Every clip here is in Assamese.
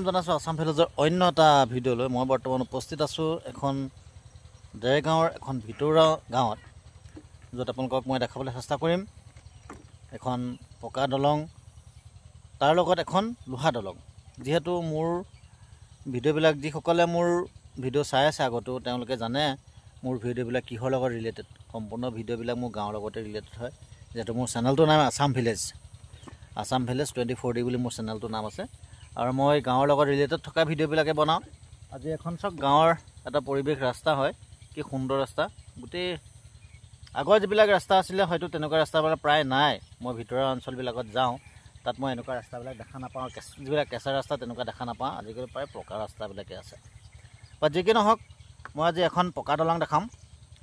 জনাইছোঁ আছাম ভিলেজৰ অন্য এটা ভিডিঅ' লৈ মই বৰ্তমান উপস্থিত আছোঁ এখন দেৰগাঁৱৰ এখন ভিতৰুৱা গাঁৱত, য'ত আপোনালোকক মই দেখাবলৈ চেষ্টা কৰিম এখন পকা দলং, তাৰ লগত এখন লোহা দলং। যিহেতু মোৰ ভিডিঅ'বিলাক যিসকলে মোৰ ভিডিঅ' চাই আছে আগতো তেওঁলোকে জানে মোৰ ভিডিঅ'বিলাক কিহৰ লগত ৰিলেটেড। সম্পূৰ্ণ ভিডিঅ'বিলাক মোৰ গাঁৱৰ লগতে ৰিলেটেড হয়। যিহেতু মোৰ চেনেলটোৰ নাম আছাম ভিলেজ 24D বুলি মোৰ চেনেলটোৰ নাম আছে, আৰু মই গাঁৱৰ লগত ৰিলেটেড থকা ভিডিঅ'বিলাকে বনাওঁ। আজি এখন চাওক গাঁৱৰ এটা পৰিৱেশ, ৰাস্তা হয়, কি সুন্দৰ ৰাস্তা। গোটেই আগৰ যিবিলাক ৰাস্তা আছিলে হয়তো তেনেকুৱা ৰাস্তাবিলাক প্ৰায় নাই। মই ভিতৰুৱা অঞ্চলবিলাকত যাওঁ, তাত মই এনেকুৱা ৰাস্তাবিলাক দেখা নাপাওঁ। যিবিলাক কেঁচা ৰাস্তা তেনেকুৱা দেখা নাপাওঁ, আজিকালি প্ৰায় পকা ৰাস্তাবিলাকে আছে। বা যি কি নহওক, মই আজি এখন পকা দলং দেখাম,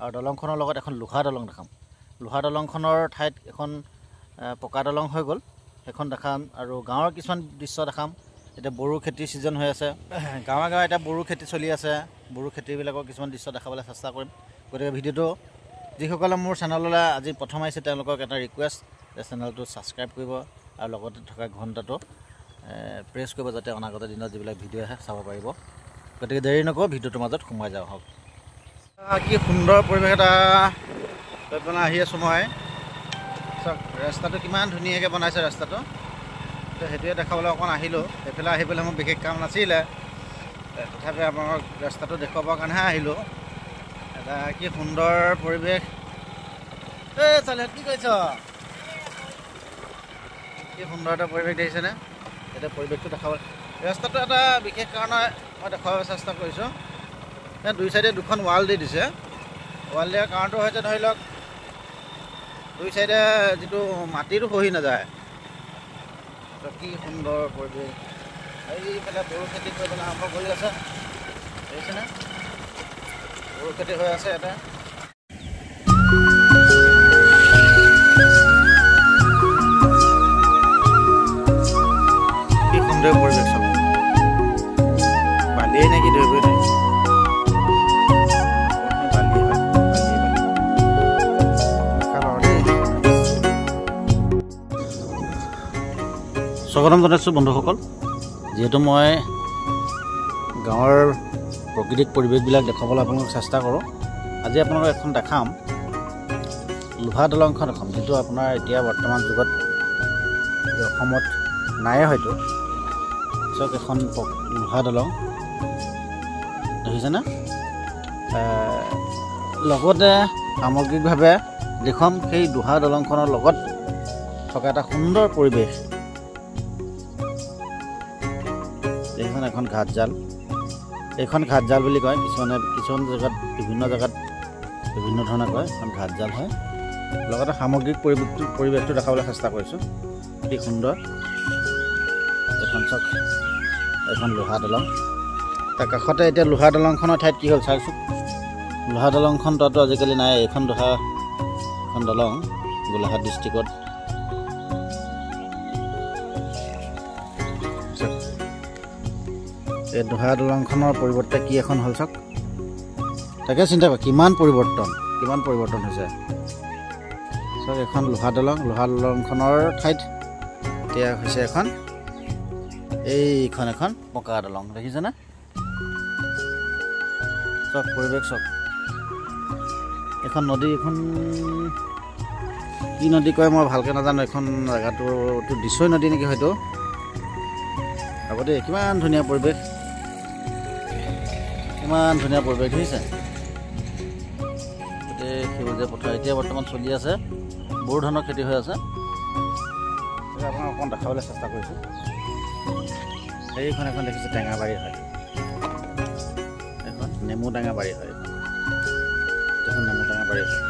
আৰু দলংখনৰ লগত এখন লোহা দলং দেখাম। লোহা দলংখনৰ ঠাইত এখন পকা দলং হৈ গ'ল, সেইখন দেখাম। আৰু গাঁৱৰ কিছুমান দৃশ্য দেখাম। এতিয়া বড়ো খেতিৰ ছিজন হৈ আছে, গাঁৱে গাঁৱে এতিয়া বড়ো খেতি চলি আছে। বড়ো খেতিবিলাকৰ কিছুমান দৃশ্য দেখাবলৈ চেষ্টা কৰিম। গতিকে ভিডিঅ'টো যিসকলে মোৰ চেনেললৈ আজি প্ৰথম আহিছে তেওঁলোকক এটা ৰিকুৱেষ্ট যে চেনেলটো ছাবস্ক্ৰাইব কৰিব আৰু লগতে থকা ঘণ্টাটো প্ৰেছ কৰিব, যাতে অনাগত দিনত যিবিলাক ভিডিঅ' আহে চাব পাৰিব। গতিকে দেৰি নকৰোঁ, ভিডিঅ'টোৰ মাজত সোমাই যাওঁ হওক। কি সুন্দৰ পৰিৱেশ এটা লৈ পেলাই আহি আছোঁ মই। চাওক ৰাস্তাটো কিমান ধুনীয়াকৈ বনাইছে ৰাস্তাটো, তো সেইটোৱে দেখাবলৈ অকণ আহিলোঁ। সেইফালে আহি পেলাই মোৰ বিশেষ কাম নাছিলে, তথাপি আপোনালোকক ৰাস্তাটো দেখুৱাবৰ কাৰণেহে আহিলোঁ। এটা কি সুন্দৰ পৰিৱেশ। এই চালে কি কৈছ, কি সুন্দৰ এটা পৰিৱেশ দেখিছেনে? এতিয়া পৰিৱেশটো দেখাব, ৰাস্তাটো এটা বিশেষ কাৰণে মই দেখুৱাব চেষ্টা কৰিছোঁ। দুই চাইডে দুখন ৱাল দি দিছে। ৱাল দিয়াৰ কাৰণটো হৈছে ধৰি লওক দুই চাইডে যিটো মাটিটো খহি নাযায়। কি সুন্দৰ পৰিৱেশ। এইফালে বড়ো খেতি কৰিবলৈ আৰম্ভ কৰি আছে, দেখিছেনে? বড়ো খেতি হৈ আছে ইয়াতে। কি সুন্দৰ পৰিৱেশ চাব। বালিয়ে নেকি ধৰিবই নাই। স্বাগতম জনাইছোঁ বন্ধুসকল। যিহেতু মই গাঁৱৰ প্ৰাকৃতিক পৰিৱেশবিলাক দেখুৱাবলৈ আপোনালোকক চেষ্টা কৰোঁ, আজি আপোনালোকক এখন দেখাম লোহা দলংখন এখন, যিটো আপোনাৰ এতিয়া বৰ্তমান যুগত অসমত নায়ে হয়তো। চাওক এখন লোহা দলং দেখিছেনে? লগতে সামগ্ৰিকভাৱে দেখুৱাম সেই লোহা দলংখনৰ লগত থকা এটা সুন্দৰ পৰিৱেশ। এইখন এখন ঘাটজাল, এইখন ঘাটজাল বুলি কয় কিছুমান জেগাত, বিভিন্ন জেগাত বিভিন্ন ধৰণে কয়। এখন ঘাটজাল হয়। লগতে সামগ্ৰিক পৰিৱেশটো দেখাবলৈ চেষ্টা কৰিছোঁ। কি সুন্দৰ এইখন চাওক, এইখন লোহা দলং। তাৰ কাষতে এতিয়া লোহা দলংখনৰ ঠাইত কি হ'ল চাওকচোন। লোহা দলংখন তাতো আজিকালি নাই। এইখন দলং গোলাঘাট ডিষ্ট্ৰিক্টত। এই লোহা দলংখনৰ পৰিৱৰ্তে কি এখন হ'ল চাওক। তাকে চিন্তা কৰক কিমান পৰিৱৰ্তন হৈছে। চাওক এখন লোহা দলংখনৰ ঠাইত এতিয়া হৈছে এখন পকা দলং। দেখিছেনে? চাওক পৰিৱেশ চাওক। এখন নদী, এখন কি নদী কয় মই ভালকৈ নাজানো। এখন জেগাটো দিছৈ নদী নেকি হয়তো। আগতে কিমান ধুনীয়া পৰিৱেশ, দেখিছে? গোটেই সেউজীয়া পথাৰ এতিয়া বৰ্তমান চলি আছে। বহু ধৰণৰ খেতি হৈ আছে। আপোনাক অকণ দেখাবলৈ চেষ্টা কৰিছোঁ। এইখন এখন দেখিছে টেঙাবাৰী হয়, এখন নেমু টেঙা বাৰী হয়। এখন নেমু টেঙা বাৰী হয়।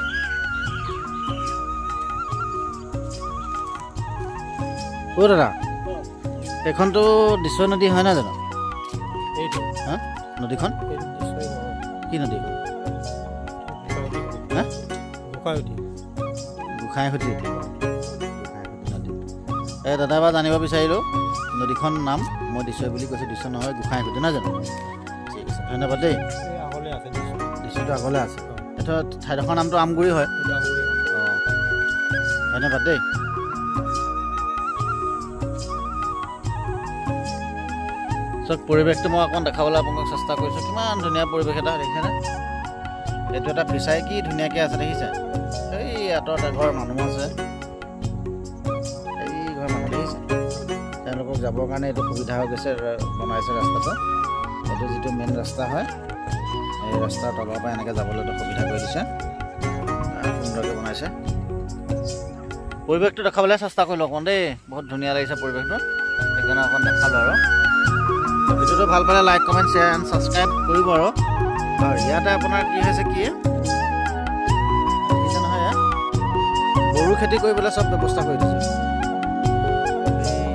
অ' দাদা, এইখনতো দিছৈ নদী হয় নাই জানো? এইটো হা নদীখন কি নদী? গোসাঁইসুতি নদী। এই দাদা বা জানিব বিচাৰিলোঁ নদীখন নাম। মই দিছৈ বুলি কৈছোঁ, দিছৈ নহয়, গোসাঁইসুতি নহয় জানো? ঠিক আছে, ধন্যবাদ দেই। দিছৈটো আগলৈ আছে। এইটো ঠাইডোখৰ নামটো আমগুৰি হয়। অঁ, ধন্যবাদ দেই। চব পৰিৱেশটো মই অকণ দেখাবলৈ আপোনালোকক চেষ্টা কৰিছোঁ। কিমান ধুনীয়া পৰিৱেশ এটা দেখিছেনে? এইটো এটা ফিচাৰী কি ধুনীয়াকৈ আছে দেখিছে? এই আঁতৰত এঘৰ মানুহ আছে, এই ঘৰ মানুহ দেখিছে? তেওঁলোকক যাবৰ কাৰণে এইটো সুবিধা হৈ গৈছে, বনাইছে ৰাস্তাটো। এইটো যিটো মেইন ৰাস্তা হয়, এই ৰাস্তাৰ তলৰ পৰা এনেকৈ যাবলৈ সুবিধা কৰি দিছে, সুন্দৰকৈ বনাইছে। পৰিৱেশটো দেখাবলৈ চেষ্টা কৰিলোঁ অকণ দেই, বহুত ধুনীয়া লাগিছে পৰিৱেশটো, সেইকাৰণে অকণ দেখালোঁ আৰু। ভিডিঅ'টো ভাল পালে like comment share and subscribe কৰিব আৰু ইয়াতে আপোনাৰ কি হৈছে কি দেখিছে নহয়, গৰু খেতি কৰিবলৈ চব ব্যৱস্থা কৰি দিছে।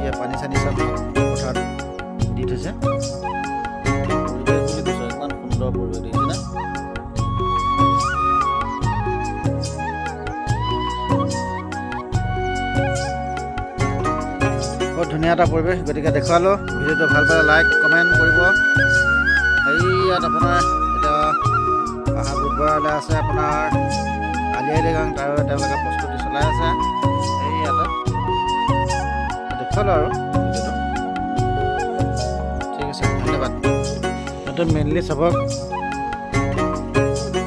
এই পানী চানী চব পথাৰত দি থৈছে। পৰিৱেশ বুলি কৈছোঁ, ইমান সুন্দৰ পৰিৱেশ দেখিছেনে? বহুত ধুনীয়া এটা পৰিৱেশ, গতিকে দেখুৱালোঁ। ভিডিঅ'টো ভাল পালে লাইক কমেণ্ট কৰিব। ইয়াত আপোনাৰ এতিয়া পাহাৰ বুধবাৰলৈ আছে আপোনাৰ আলি আই লৃগাং, তাৰ তেওঁলোকে প্ৰস্তুতি চলাই আছে। এই ইয়াতে দেখুৱালোঁ আৰু ভিডিঅ'টো। ঠিক আছে, ধন্যবাদ। এইটো মেইনলি চাবক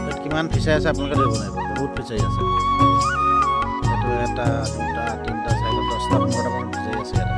ইয়াত কিমান ফিচাৰী আছে আপোনালোকে ধৰিব নোৱাৰিব, বহুত ফিচাৰী আছে। এইটো 1, 2, 3, 4, 5, 10, 15, 16টা ফিচাৰী আছে ইয়াতে।